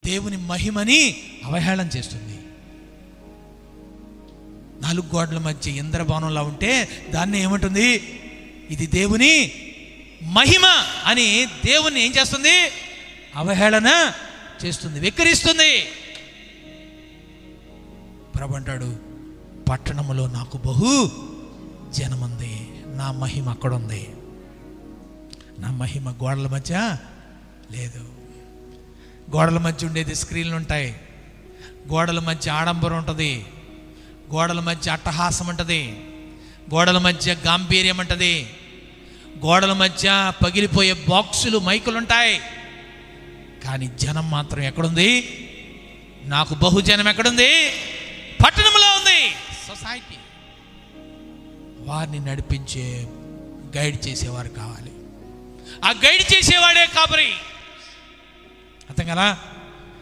దేవుని మహిమని అవహేళన చేస్తుంది. 4 గోడల మధ్య ఇంద్రభవనంలా ఉంటే దాన్ని ఏమంటుంది? ఇది దేవుని మహిమ అని దేవుణ్ణి ఏం చేస్తుంది? అవహేళన చేస్తుంది, వెక్కిరిస్తుంది. ప్రభు అంటాడు, పట్టణములో నాకు బహు జనముంది, నా మహిమ అక్కడ ఉంది. నా మహిమ గోడల మధ్య లేదు. గోడల మధ్య ఉండేది స్క్రీన్లు ఉంటాయి, గోడల మధ్య ఆడంబరం ఉంటుంది, గోడల మధ్య అట్టహాసం ఉంటుంది, గోడల మధ్య గాంభీర్యం ఉంటుంది, గోడల మధ్య పగిలిపోయే బాక్సులు మైకులు ఉంటాయి. కానీ జనం మాత్రం ఎక్కడుంది? నాకు బహుజనం ఎక్కడుంది? పట్టణంలో ఉంది. సొసైటీ. వారిని నడిపించే గైడ్ చేసేవారు కావాలి. ఆ గైడ్ చేసేవాడే కాపరి. అర్థం కదా?